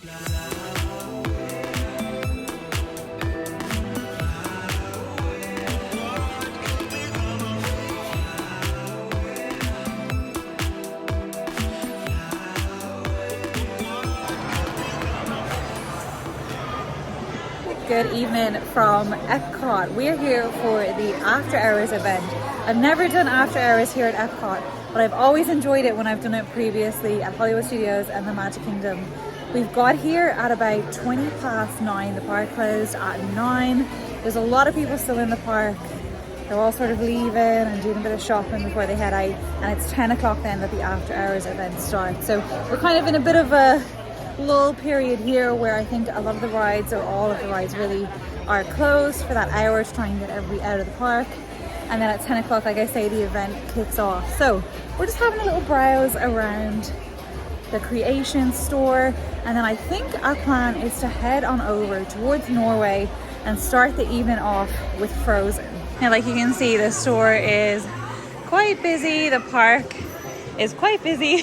Good evening from Epcot. We're here for the after hours event. I've never done after hours here at Epcot, but I've always enjoyed it when I've done it previously at Hollywood Studios and the Magic Kingdom. We've got here at about 9:20. The park closed at 9. There's a lot of people still in the park. They're all sort of leaving and doing a bit of shopping before they head out, and it's 10 o'clock then that the after hours event starts. So we're kind of in a bit of a lull period here where I think a lot of the rides, or all of the rides really, are closed for that hour to try and get everybody out of the park. And then at 10 o'clock, like I say, the event kicks off. So we're just having a little browse around the Creation store, and then I think our plan is to head on over towards Norway and start the evening off with Frozen. Now, like you can see, the store is quite busy. The park is quite busy.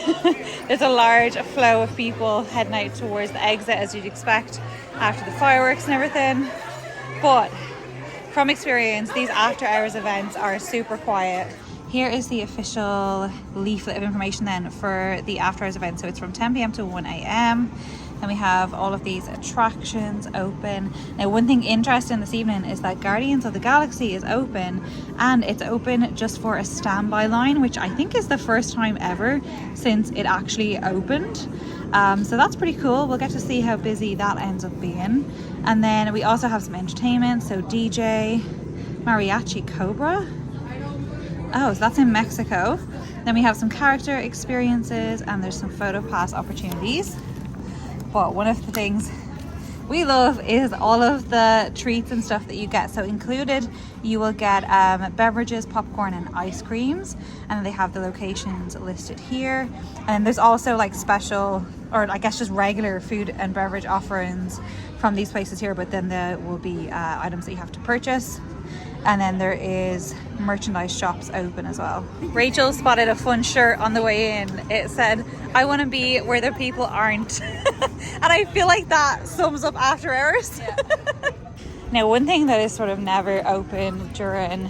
There's a large flow of people heading out towards the exit, as you'd expect after the fireworks and everything. But from experience, these after hours events are super quiet. Here is the official leaflet of information then for the after hours event. So it's from 10 p.m. to 1 a.m. Then we have all of these attractions open. Now, one thing interesting this evening is that Guardians of the Galaxy is open, and it's open just for a standby line, which I think is the first time ever since it actually opened. So that's pretty cool. We'll get to see how busy that ends up being. And then we also have some entertainment. So DJ Mariachi Cobra. Oh, so that's in Mexico. Then we have some character experiences, and there's some photo pass opportunities. But one of the things we love is all of the treats and stuff that you get. So included, you will get beverages, popcorn and ice creams, and they have the locations listed here. And there's also like special, or I guess just regular food and beverage offerings from these places here, but then there will be items that you have to purchase. And then there is merchandise shops open as well. Rachel spotted a fun shirt on the way in. It said, "I want to be where the people aren't." And I feel like that sums up after hours. Yeah. Now, one thing that is sort of never open during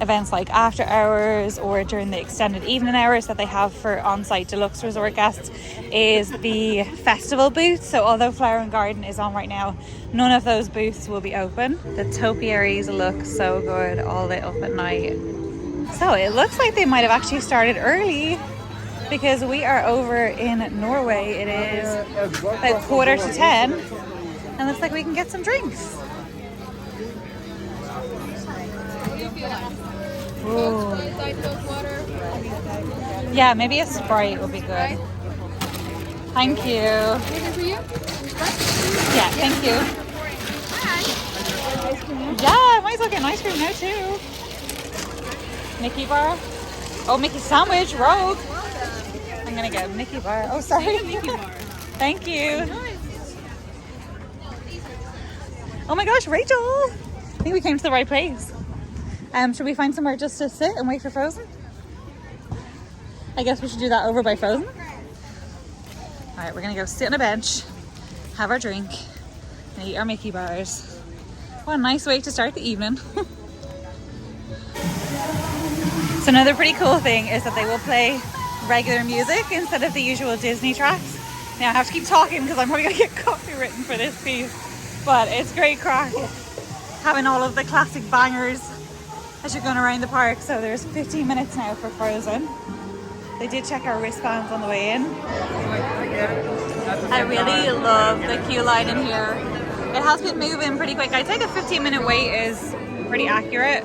events like after hours or during the extended evening hours that they have for on-site deluxe resort guests is the festival booth. So although Flower and Garden is on right now, none of those booths will be open. The topiaries look so good all lit up at night. So it looks like they might have actually started early, because we are over in Norway. It is about 9:45, and looks like we can get some drinks. Ooh. Yeah, maybe a Sprite would be good. Thank you. Yeah, thank you. Yeah, might as well get an ice cream now too. Mickey bar. Oh, Mickey sandwich, rogue. I'm gonna get a Mickey bar. Oh, sorry. Thank you. Oh my gosh, Rachel. I think we came to the right place. Should we find somewhere just to sit and wait for Frozen? I guess we should do that over by Frozen. All right, we're gonna go sit on a bench, have our drink, and eat our Mickey bars. What a nice way to start the evening. So another pretty cool thing is that they will play regular music instead of the usual Disney tracks. Now I have to keep talking because I'm probably gonna get copywritten for this piece, but it's great crack having all of the classic bangers as you're going around the park. So there's 15 minutes now for Frozen. They did check our wristbands on the way in. I really love the queue line in here. It has been moving pretty quick. I'd say the 15-minute wait is pretty accurate.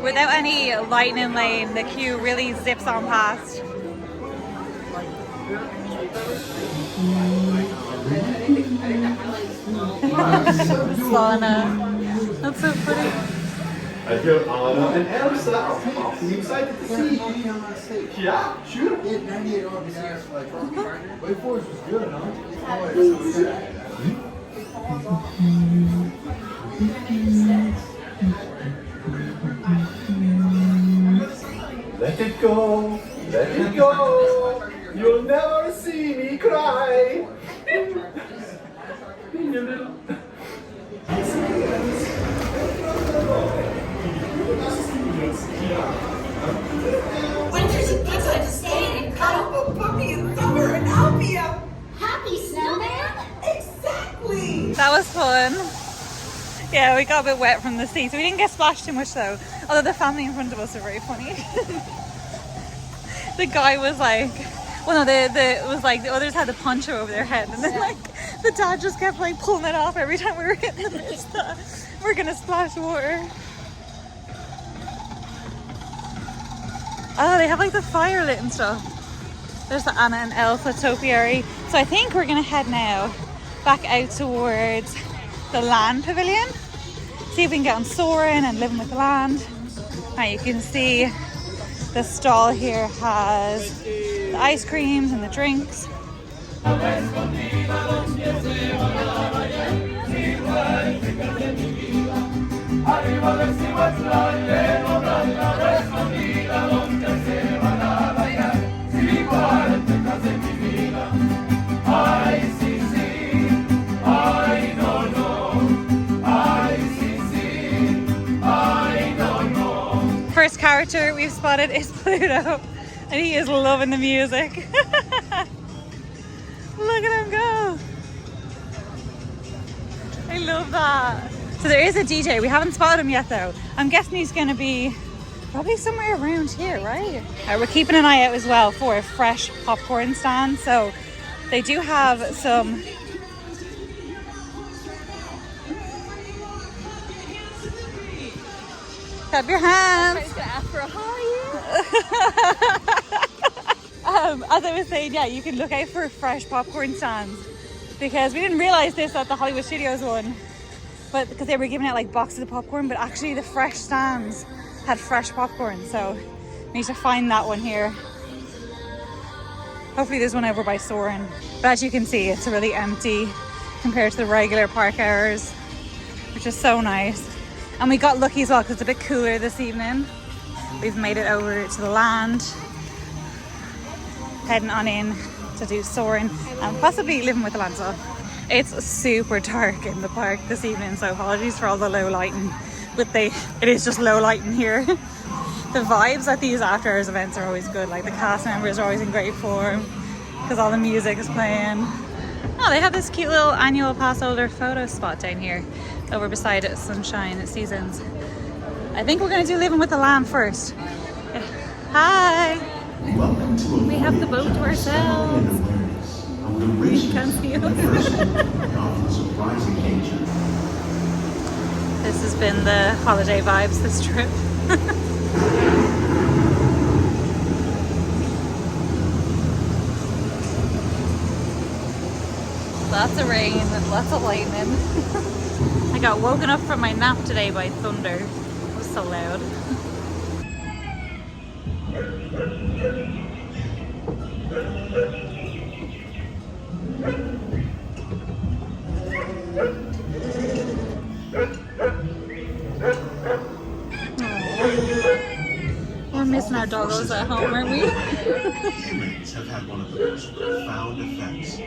Without any lightning lane, the queue really zips on past. Slana. That's so pretty. I feel Anna and Elsa are awfully excited to see you. Yeah, sure. Wave Force was good, huh? Let it go. Let it go. You'll never see me cry. You little. Winter's a good time to stay and cuddle with Puppy in summer and Alpia. Happy snowman? Exactly. That was fun. Yeah, we got a bit wet from the sea, so we didn't get splashed too much though. Although the family in front of us are very funny. The guy was like, well no, it was like the others had the poncho over their head, and then like the dad just kept like pulling it off every time we were hitting them. We're gonna splash water. Oh, they have like the fire lit and stuff. There's the Anna and Elsa topiary. So I think we're gonna head now back out towards the land pavilion. See if we can get on Soarin' and living with the land. Now you can see the stall here has the ice creams and the drinks. First character we've spotted is Pluto, and he is loving the music. Look at him go. I love that. So there is a DJ. We haven't spotted him yet though. I'm guessing he's going to be probably somewhere around here, right? We're keeping an eye out as well for a fresh popcorn stand. So they do have some. Clap your hands. Gonna ask for a hi. As I was saying, yeah, you can look out for fresh popcorn stands, because we didn't realize this at the Hollywood Studios one, but because they were giving out like boxes of popcorn, but actually the fresh stands had fresh popcorn, so we need to find that one here. Hopefully there's one over by Soarin', but as you can see, it's really empty compared to the regular park hours, which is so nice. And we got lucky as well because it's a bit cooler this evening. We've made it over to the land, heading on in to do Soarin' and possibly living with the land. So it's super dark in the park this evening, so apologies for all the low lighting, but it is just low lighting here. The vibes at these after hours events are always good, like the cast members are always in great form because all the music is playing. Oh, they have this cute little annual pass holder photo spot down here over beside Sunshine Seasons. I think we're going to do living with the lamb first. Yeah. Hi! We have the boat to ourselves. You can't see us. This has been the holiday vibes this trip. Lots of rain and lots of lightning. I got woken up from my nap today by thunder. It was so loud. We're missing our doggos at home, aren't we? Humans have had one of the most profound effects.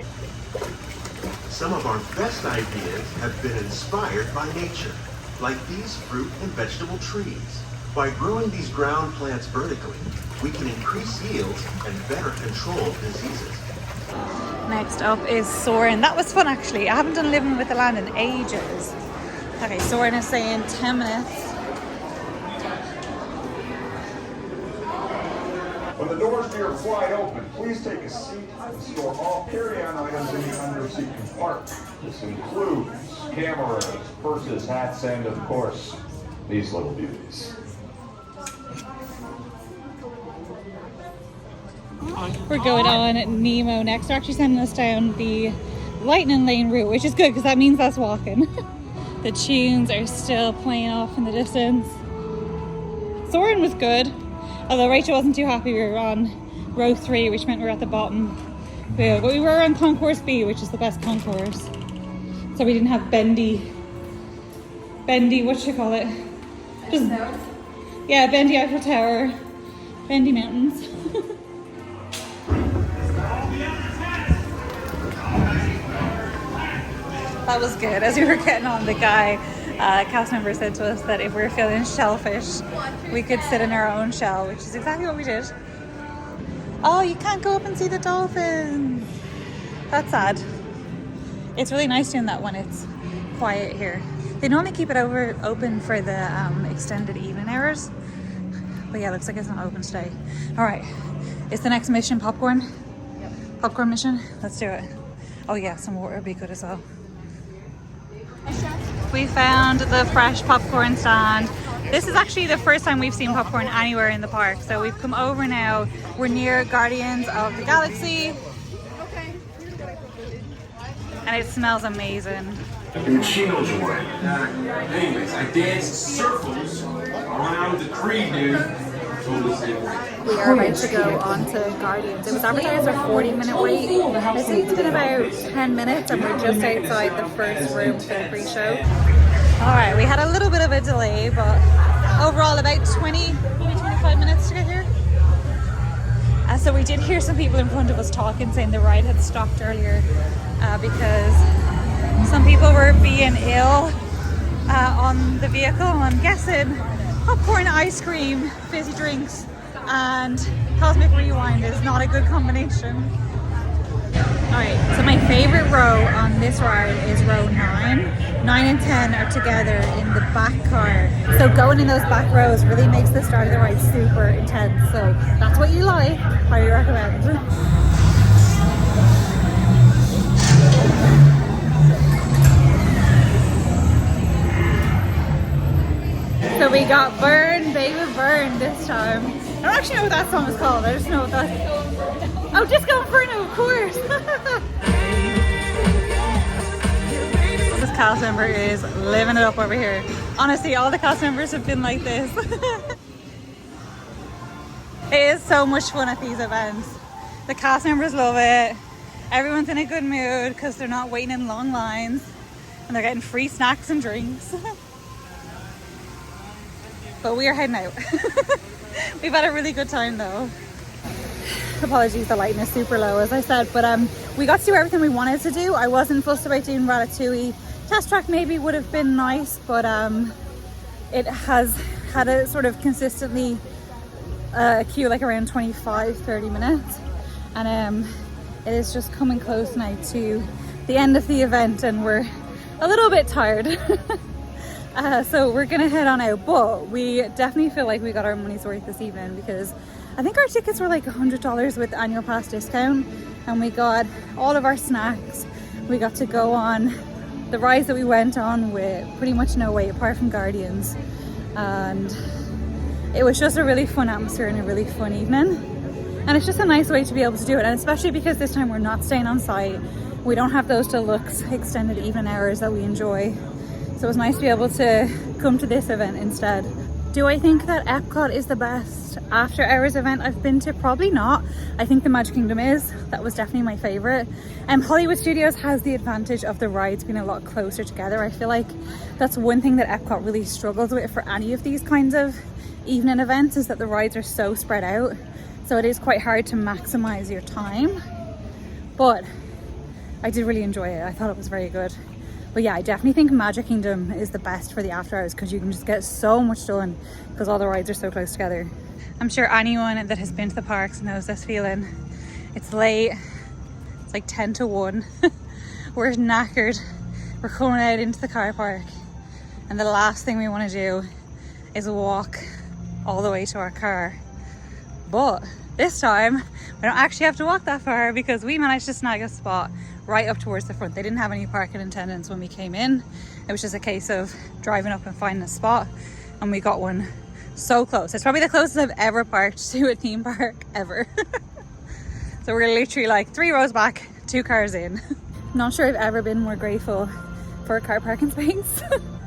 Some of our best ideas have been inspired by nature, like these fruit and vegetable trees. By growing these ground plants vertically, we can increase yields and better control diseases. Next up is Soarin'. That was fun actually. I haven't done living with the land in ages. Okay, Soarin' is saying 10 minutes. When the doors to your flight open, please take a seat and store all carry-on items in the under-seat compartment. This includes cameras, purses, hats, and of course, these little beauties. We're going on Nemo next. They're actually sending us down the lightning lane route, which is good because that means that's walking. The tunes are still playing off in the distance. Soarin' was good, although Rachel wasn't too happy. We were on row 3, which meant we were at the bottom. But we were on concourse B, which is the best concourse. So we didn't have bendy, what should you call it? Just, yeah, bendy Eiffel Tower, bendy mountains. That was good. As we were getting on, the guy, cast member, said to us that if we were feeling shellfish, we could sit in our own shell, which is exactly what we did. Oh, you can't go up and see the dolphins. That's sad. It's really nice doing that when it's quiet here. They normally keep it open for the extended evening hours. But yeah, looks like it's not open today. All right, is the next mission popcorn? Yep. Popcorn mission? Let's do it. Oh yeah, some water would be good as well. We found the fresh popcorn stand. This is actually the first time we've seen popcorn anywhere in the park. So we've come over now. We're near Guardians of the Galaxy. And it smells amazing. And she knows your way. Anyways, I danced circles around the tree, dude. Totally safe. We are about to go on to Guardians. It was advertised a 40-minute wait. I think it's been about 10 minutes and we're just outside the first room for the pre-show. Alright, we had a little bit of a delay, but overall about 20, maybe 25 minutes to get here. So we did hear some people in front of us talking, saying the ride had stopped earlier because some people were being ill on the vehicle. I'm guessing popcorn, ice cream, fizzy drinks, and Cosmic Rewind is not a good combination. Alright, so my favorite row on this ride is row 9. 9 and 10 are together in the back car. So going in those back rows really makes the start of the ride super intense. So that's what you like. Highly recommend. So we got Burn, Baby Burn this time. I don't actually know what that song is called. I just know what that... Oh, Disco Inferno, of course! This cast member is living it up over here. Honestly, all the cast members have been like this. It is so much fun at these events. The cast members love it. Everyone's in a good mood because they're not waiting in long lines and they're getting free snacks and drinks. But we are heading out. We've had a really good time though. Apologies, the lighting is super low as I said, but we got to do everything we wanted to do. I wasn't fussed about doing Ratatouille. Test track maybe would have been nice, but it has had a sort of consistently queue like around 25-30 minutes, and it is just coming close now to the end of the event and we're a little bit tired. So we're gonna head on out, but we definitely feel like we got our money's worth this evening because I think our tickets were like $100 with annual pass discount, and we got all of our snacks. We got to go on the rides that we went on with pretty much no wait apart from Guardians, and it was just a really fun atmosphere and a really fun evening, and it's just a nice way to be able to do it. And especially because this time we're not staying on site, we don't have those deluxe extended evening hours that we enjoy, so it was nice to be able to come to this event instead. Do I think that Epcot is the best after hours event I've been to? Probably not. I think the Magic Kingdom is. That was definitely my favorite. Hollywood Studios has the advantage of the rides being a lot closer together. I feel like that's one thing that Epcot really struggles with for any of these kinds of evening events, is that the rides are so spread out. So it is quite hard to maximize your time. But I did really enjoy it. I thought it was very good. But yeah, I definitely think Magic Kingdom is the best for the after hours because you can just get so much done because all the rides are so close together. I'm sure anyone that has been to the parks knows this feeling. It's late, it's like 10 to 1. We're knackered. We're coming out into the car park and the last thing we want to do is walk all the way to our car. But this time we don't actually have to walk that far because we managed to snag a spot right up towards the front. They didn't have any parking attendants when we came in. It was just a case of driving up and finding a spot, and we got one so close. It's probably the closest I've ever parked to a theme park ever. So we're literally like 3 rows back, 2 cars in. Not sure I've ever been more grateful for a car parking space.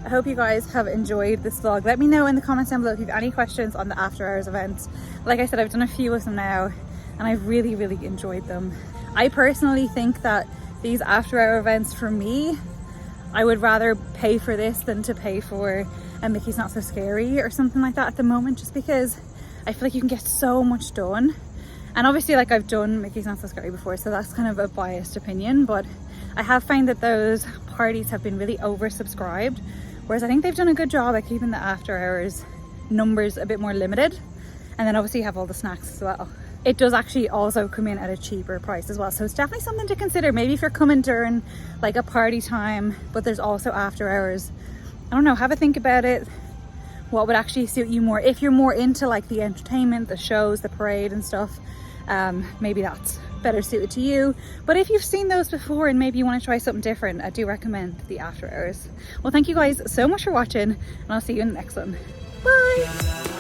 I hope you guys have enjoyed this vlog. Let me know in the comments down below if you have any questions on the after hours events. Like I said, I've done a few of them now and I've really enjoyed them. I personally think that these after hour events, for me, I would rather pay for this than to pay for a Mickey's Not So Scary or something like that at the moment, just because I feel like you can get so much done. And obviously, like, I've done Mickey's Not So Scary before, so that's kind of a biased opinion, but I have found that those parties have been really oversubscribed, whereas I think they've done a good job at keeping the after hours numbers a bit more limited. And then obviously you have all the snacks as well. It does actually also come in at a cheaper price as well, so it's definitely something to consider. Maybe if you're coming during like a party time, but there's also after hours, I don't know, have a think about it, what would actually suit you more. If you're more into like the entertainment, the shows, the parade and stuff, maybe that's better suited to you. But if you've seen those before and maybe you want to try something different, I do recommend the after hours. Well, thank you guys so much for watching, and I'll see you in the next one. Bye.